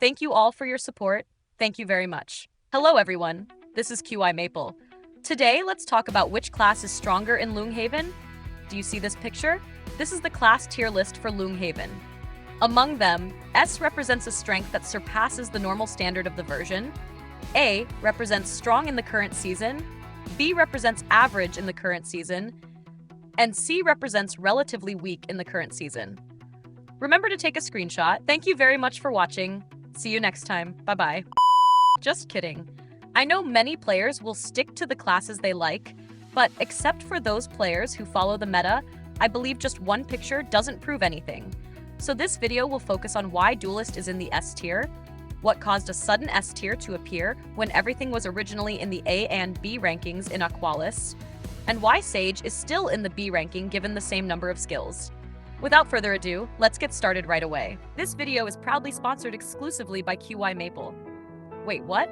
Thank you all for your support. Thank you very much. Hello everyone, this is QI Maple. Today, let's talk about which class is stronger in Loonghaven. Do you see this picture? This is the class tier list for Loonghaven. Among them, S represents a strength that surpasses the normal standard of the version. A represents strong in the current season. B represents average in the current season. And C represents relatively weak in the current season. Remember to take a screenshot. Thank you very much for watching. See you next time. Bye-bye. Just kidding. I know many players will stick to the classes they like, but except for those players who follow the meta, I believe just one picture doesn't prove anything. So this video will focus on why Duelist is in the S tier, what caused a sudden S tier to appear when everything was originally in the A and B rankings in Aqualis, and why Sage is still in the B ranking given the same number of skills. Without further ado, let's get started right away. This video is proudly sponsored exclusively by QI Maple. Wait, what?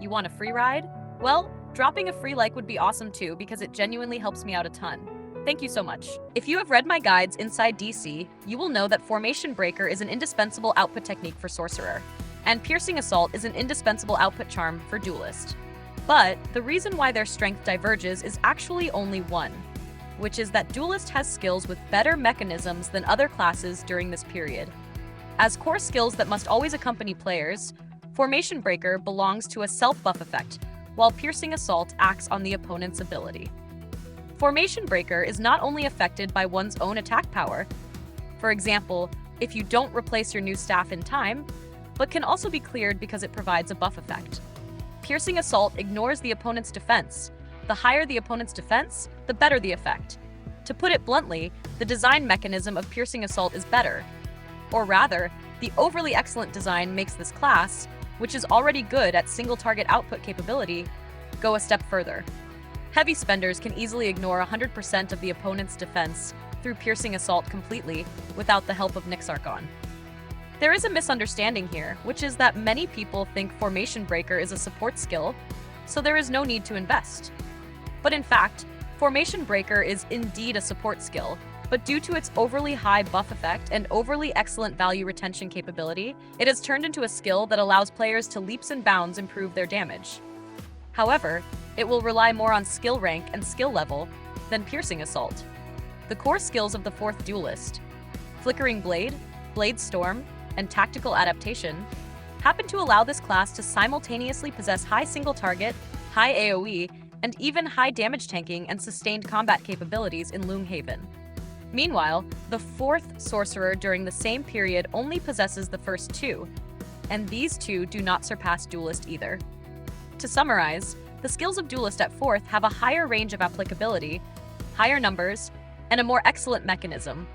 You want a free ride? Well, dropping a free like would be awesome too because it genuinely helps me out a ton. Thank you so much. If you have read my guides inside DC, you will know that Formation Breaker is an indispensable output technique for Sorcerer, and Piercing Assault is an indispensable output charm for Duelist. But the reason why their strength diverges is actually only one, which is that Duelist has skills with better mechanisms than other classes during this period. As core skills that must always accompany players, Formation Breaker belongs to a self-buff effect, while Piercing Assault acts on the opponent's ability. Formation Breaker is not only affected by one's own attack power, for example, if you don't replace your new staff in time, but can also be cleared because it provides a buff effect. Piercing Assault ignores the opponent's defense. The higher the opponent's defense, the better the effect. To put it bluntly, the design mechanism of Piercing Assault is better. Or rather, the overly excellent design makes this class, which is already good at single target output capability, go a step further. Heavy spenders can easily ignore 100% of the opponent's defense through Piercing Assault completely without the help of Nixarchon. There is a misunderstanding here, which is that many people think Formation Breaker is a support skill, so there is no need to invest. But in fact, Formation Breaker is indeed a support skill, but due to its overly high buff effect and overly excellent value retention capability, it has turned into a skill that allows players to leaps and bounds improve their damage. However, it will rely more on skill rank and skill level than Piercing Assault. The core skills of the 4th Duelist, Flickering Blade, Blade Storm, and Tactical Adaptation, happen to allow this class to simultaneously possess high single target, high AoE, and even high damage tanking and sustained combat capabilities in Loonghaven. Meanwhile, the 4th Sorcerer during the same period only possesses the first two, and these two do not surpass Duelist either. To summarize, the skills of Duelist at 4th have a higher range of applicability, higher numbers, and a more excellent mechanism.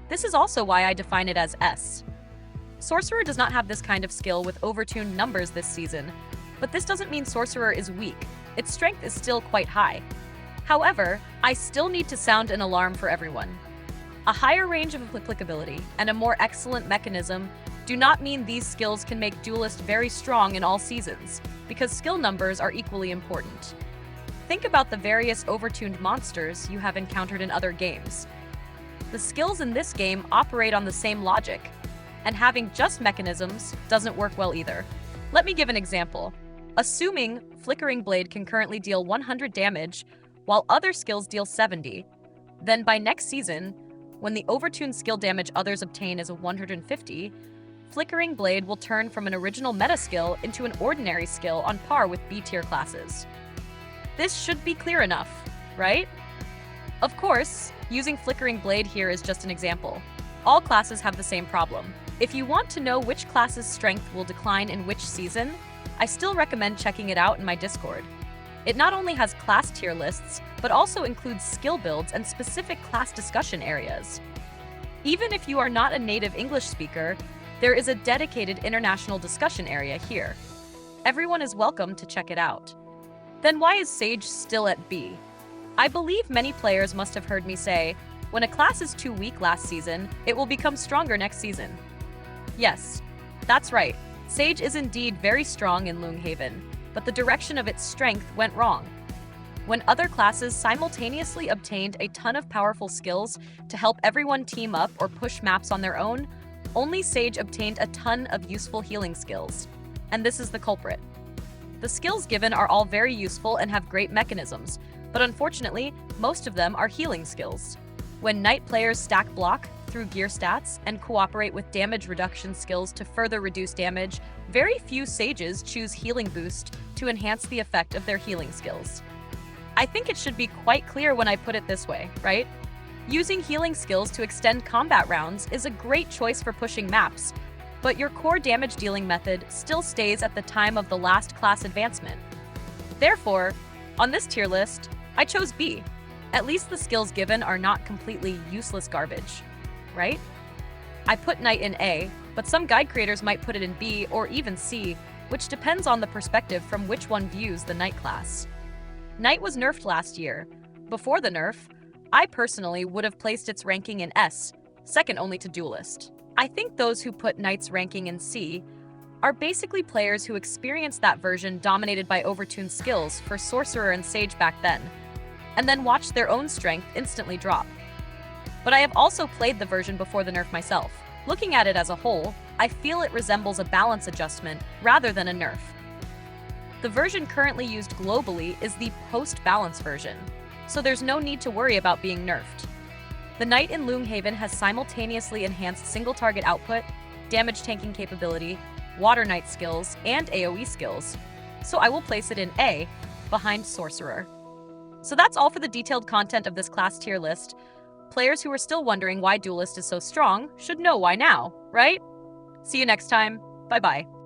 This is also why I define it as S. Sorcerer does not have this kind of skill with overtuned numbers this season, but this doesn't mean Sorcerer is weak. Its strength is still quite high. However, I still need to sound an alarm for everyone. A higher range of applicability and a more excellent mechanism do not mean these skills can make Duelist very strong in all seasons, because skill numbers are equally important. Think about the various overtuned monsters you have encountered in other games. The skills in this game operate on the same logic, and having just mechanisms doesn't work well either. Let me give an example. Assuming Flickering Blade can currently deal 100 damage, while other skills deal 70, then by next season, when the overtuned skill damage others obtain is a 150, Flickering Blade will turn from an original meta skill into an ordinary skill on par with B-tier classes. This should be clear enough, right? Of course, using Flickering Blade here is just an example. All classes have the same problem. If you want to know which class's strength will decline in which season, I still recommend checking it out in my Discord. It not only has class tier lists, but also includes skill builds and specific class discussion areas. Even if you are not a native English speaker, there is a dedicated international discussion area here. Everyone is welcome to check it out. Then why is Sage still at B? I believe many players must have heard me say, when a class is too weak last season, it will become stronger next season. Yes, that's right. Sage is indeed very strong in Loonghaven, but the direction of its strength went wrong. When other classes simultaneously obtained a ton of powerful skills to help everyone team up or push maps on their own, only Sage obtained a ton of useful healing skills. And this is the culprit. The skills given are all very useful and have great mechanisms, but unfortunately, most of them are healing skills. When Knight players stack block through gear stats and cooperate with damage reduction skills to further reduce damage, very few Sages choose healing boost to enhance the effect of their healing skills. I think it should be quite clear when I put it this way, right? Using healing skills to extend combat rounds is a great choice for pushing maps, but your core damage dealing method still stays at the time of the last class advancement. Therefore, on this tier list, I chose B. At least the skills given are not completely useless garbage, right? I put Knight in A, but some guide creators might put it in B or even C, which depends on the perspective from which one views the Knight class. Knight was nerfed last year. Before the nerf, I personally would have placed its ranking in S, second only to Duelist. I think those who put Knight's ranking in C are basically players who experienced that version dominated by overtuned skills for Sorcerer and Sage back then, and then watched their own strength instantly drop. But I have also played the version before the nerf myself. Looking at it as a whole, I feel it resembles a balance adjustment rather than a nerf. The version currently used globally is the post-balance version, so there's no need to worry about being nerfed. The Knight in Loong Haven has simultaneously enhanced single-target output, damage tanking capability, Water Knight skills, and AoE skills, so I will place it in A, behind Sorcerer. So that's all for the detailed content of this class tier list. Players who are still wondering why Duelist is so strong should know why now, right? See you next time. Bye-bye.